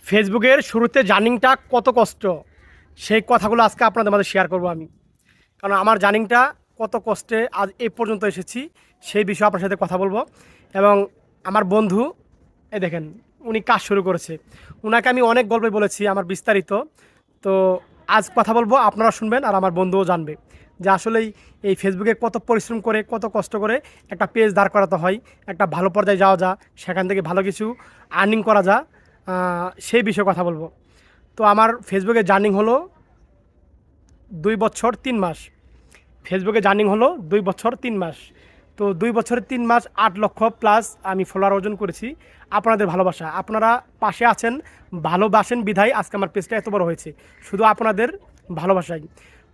ফেসবুকের শুরুতে জার্নিংটা কত কষ্ট, সেই কথাগুলো আজকে আপনাদের মাঝে শেয়ার করব আমি। কারণ আমার জার্নিংটা কত কষ্টে আজ এই পর্যন্ত এসেছি, সেই বিষয়ে আপনার সাথে কথা বলবো। এবং আমার বন্ধু, এই দেখেন, উনি কাজ শুরু করেছে। উনাকে আমি অনেক গল্পই বলেছি আমার বিস্তারিত। তো আজ কথা বলবো, আপনারা শুনবেন আর আমার বন্ধুও জানবে যে আসলেই এই ফেসবুকে কত পরিশ্রম করে, কত কষ্ট করে একটা পেজ দাঁড় করাতে হয়, একটা ভালো পর্যায়ে যাওয়া যায়, সেখান থেকে ভালো কিছু আর্নিং করা যায়, সেই বিষয়ে কথা বলবো। তো আমার ফেসবুকে জার্নিং হলো 2 বছর 3 মাস। ফেসবুকে জার্নিং হলো 2 বছর 3 মাস। তো 2 বছরের 3 মাস 8 লক্ষ প্লাস আমি ফলোয়ার অর্জন করেছি। আপনাদের ভালোবাসা, আপনারা পাশে আছেন, ভালোবাসেন বিধায় আজকে আমার পেজটা এত বড় হয়েছে, শুধু আপনাদের ভালোবাসাই।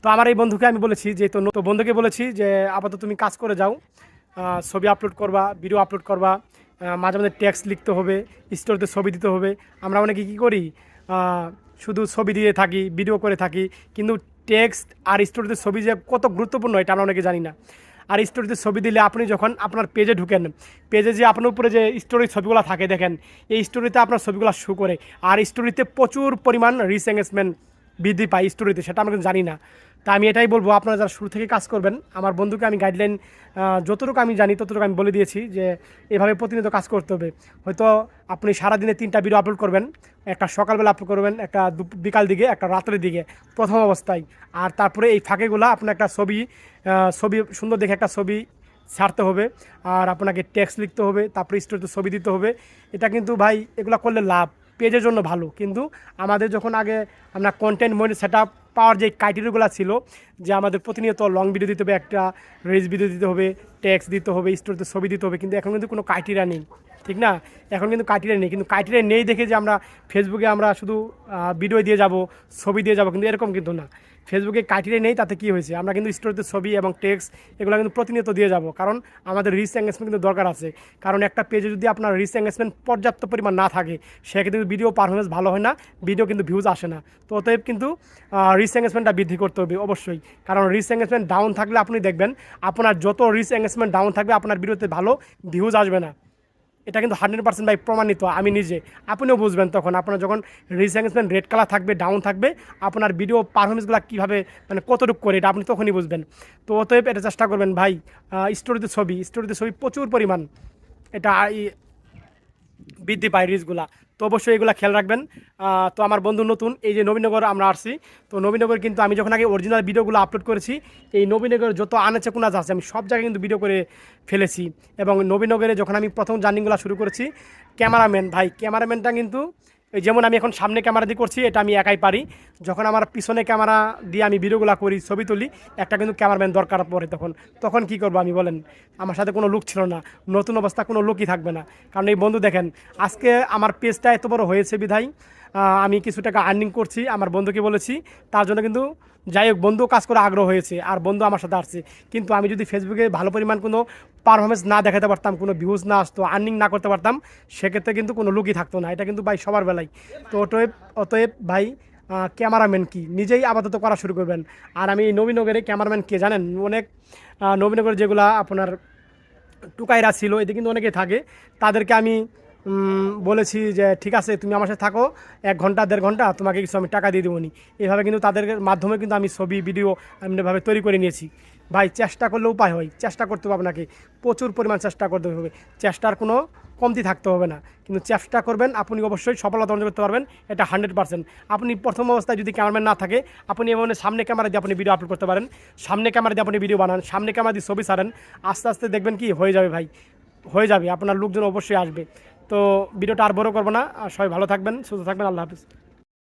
তো আমার এই বন্ধুকে আমি বলেছি যে, তো বন্ধুকে বলেছি যে আপাতত তুমি কাজ করে যাও, ছবি আপলোড করবা, ভিডিও আপলোড করবা, মাঝে মাঝে টেক্সট লিখতে হবে, স্টোরিতে ছবি দিতে হবে। আমরা অনেকে কী করি, শুধু ছবি দিয়ে থাকি, ভিডিও করে থাকি, কিন্তু টেক্সট আর স্টোরিতে ছবি যে কত গুরুত্বপূর্ণ এটা আমরা অনেকে জানি না। আর স্টোরিতে ছবি দিলে আপনি যখন আপনার পেজে ঢুকেন, পেজে যে আপনার উপরে যে স্টোরির ছবিগুলো থাকে দেখেন, এই স্টোরিতে আপনার ছবিগুলো শো করে। আর স্টোরিতে প্রচুর পরিমাণ রিচ এঙ্গেজমেন্ট বৃদ্ধি পায় স্টোরিতে, সেটা আমরা কিন্তু জানি না। তা আমি এটাই বলবো, আপনারা যারা শুরু থেকে কাজ করবেন, আমার বন্ধুকে আমি গাইডলাইন যতটুকু আমি জানি ততটুকু আমি বলে দিয়েছি যে এভাবে প্রতিনিয়ত কাজ করতে হবে। হয়তো আপনি সারাদিনে 3টা ভিডিও আপলোড করবেন, একটা সকালবেলা আপলোড করবেন, একটা বিকাল দিকে, একটা রাতের দিকে প্রথম অবস্থায়। আর তারপরে এই ফাঁকেগুলো আপনার একটা ছবি সুন্দর দেখে একটা ছবি ছাড়তে হবে, আর আপনাকে টেক্সট লিখতে হবে, তারপরে স্টোরিতে ছবি দিতে হবে। এটা কিন্তু ভাই এগুলো করলে লাভ, পেজের জন্য ভালো। কিন্তু আমাদের যখন আগে আমরা কন্টেন্ট মনে সেট আপ পাওয়ার যে ক্রাইটেরিয়াগুলো ছিল, যে আমাদের প্রতিনিয়ত লং ভিডিও দিতে হবে, একটা রিলস ভিডিও দিতে হবে, টেক্সট দিতে হবে, স্টোরিতে ছবি দিতে হবে, কিন্তু এখন কিন্তু কোনো ক্রাইটেরিয়া নেই, ঠিক না? এখন কিন্তু ক্রাইটেরিয়া নেই, কিন্তু ক্রাইটেরিয়া নেই দেখে যে আমরা ফেসবুকে আমরা শুধু ভিডিও দিয়ে যাব, ছবি দিয়ে যাব, কিন্তু এরকম কিন্তু না। ফেসবুকে ক্রাইটেরিয়া নেই, তাতে কী হয়েছে, আমরা কিন্তু স্টোরিতে ছবি এবং টেক্সট এগুলো কিন্তু প্রতিনিয়ত দিয়ে যাব, কারণ আমাদের রিচ এঙ্গেজমেন্ট কিন্তু দরকার আছে। কারণ একটা পেজে যদি আপনার রিচ এঙ্গেজমেন্ট পর্যাপ্ত পরিমাণ না থাকে, সেক্ষেত্রে ভিডিও পারফরমেন্স ভালো হয় না, ভিডিও কিন্তু ভিউজ আসে না। তো অতএব কিন্তু রিচ এঙ্গেজমেন্টটা বৃদ্ধি করতে হবে অবশ্যই। কারণ রিচ এঙ্গেজমেন্ট ডাউন থাকলে আপনি দেখবেন, আপনার যত রিচ এঙ্গেজমেন্ট ডাউন থাকবে, আপনার ভিডিওতে ভালো ভিউজ আসবে না। এটা কিন্তু 100% ভাই প্রমাণিত, আমি নিজে। আপনিও বুঝবেন তখন, আপনার যখন রিচ এঙ্গেজমেন্ট রেড কালার থাকবে, ডাউন থাকবে, আপনার ভিডিও পারফরমেন্সগুলো কীভাবে, মানে কতটুকু করে, এটা আপনি তখনই বুঝবেন। তো অতএব এটা চেষ্টা করবেন ভাই, স্টোরিতে ছবি প্রচুর পরিমাণ এটা বৃদ্ধি পায় রিচগুলা। তো অবশ্যই এগুলো খেয়াল রাখবেন। তো আমার বন্ধু নতুন, এই যে নবীনগর আমরা আসছি, তো নবীনগর কিন্তু আমি যখন আগে অরিজিনাল ভিডিওগুলো আপলোড করেছি, এই নবীনগর যত আনাচে কোনাচ আছে আমি সব জায়গায় কিন্তু ভিডিও করে ফেলেছি। এবং নবীনগরে যখন আমি প্রথম জার্নিগুলো শুরু করেছি, ক্যামেরাম্যানটা কিন্তু এই যেমন আমি এখন সামনে ক্যামেরা দিয়ে করছি, এটা আমি একাই পারি। যখন আমার পিছনে ক্যামেরা দিয়ে আমি ভিডিওগুলো করি, ছবি তুলি, একটা কিন্তু ক্যামেরাম্যান দরকার পড়ে। তখন কী করবো আমি বলেন? আমার সাথে কোনো লোক ছিল না, নতুন অবস্থা কোনো লোকই থাকবে না। কারণ এই বন্ধু দেখেন, আজকে আমার পেজটা এত বড় হয়েছে বিধায় আমি কিছু টাকা আর্নিং করছি, আমার বন্ধুকে বলেছি, তার জন্য কিন্তু যাই হোক বন্ধু কাজ করে আগ্রহ হয়েছে, আর বন্ধু আমার সাথে আসছে। কিন্তু আমি যদি ফেসবুকে ভালো পরিমাণ কোনো পারফরমেন্স না দেখাতে পারতাম, কোনো ভিউজ না আসতো, আর্নিং না করতে পারতাম, সেক্ষেত্রে কিন্তু কোনো লুকই থাকতো না। এটা কিন্তু ভাই সবার বেলায়। তো অতএব ভাই, ক্যামেরাম্যান কি নিজেই আপাতত করা শুরু করবেন। আর আমি নবীনগরে ক্যামেরাম্যান কে জানেন? অনেক নবীনগরে যেগুলা আপনার টুকাইরা ছিল, এতে কিন্তু অনেকে থাকে, তাদেরকে আমি বলেছি যে ঠিক আছে, তুমি আমার সাথে থাকো 1 ঘন্টা 1.5 ঘন্টা, তোমাকে কিছু আমি টাকা দিয়ে দেবো নি। এইভাবে কিন্তু তাদের মাধ্যমে কিন্তু আমি ছবি ভিডিও এমনিভাবে তৈরি করে নিয়েছি। ভাই চেষ্টা করলে উপায় হয়, চেষ্টা করতে হবে আপনাকে, প্রচুর পরিমাণ চেষ্টা করতে হবে, চেষ্টার কোনো কমতি থাকতে হবে না। কিন্তু চেষ্টা করবেন, আপনি অবশ্যই সফলতা অর্জন করতে পারবেন, এটা 100%। আপনি প্রথম অবস্থায় যদি ক্যামেরাম্যান না থাকে, আপনি এমন সামনে ক্যামেরা দিয়ে আপনি ভিডিও আপলোড করতে পারেন, সামনে ক্যামেরা দিয়ে আপনি ভিডিও বানান, সামনে ক্যামেরা দিয়ে ছবি ছাড়েন, আস্তে আস্তে দেখবেন কি হয়ে যাবে ভাই, হয়ে যাবে, আপনার লোকজন অবশ্যই আসবে। তো ভিডিওটা আর বড় করবো না, আর সবাই ভালো থাকবেন, সুস্থ থাকবেন, আল্লাহ হাফিজ।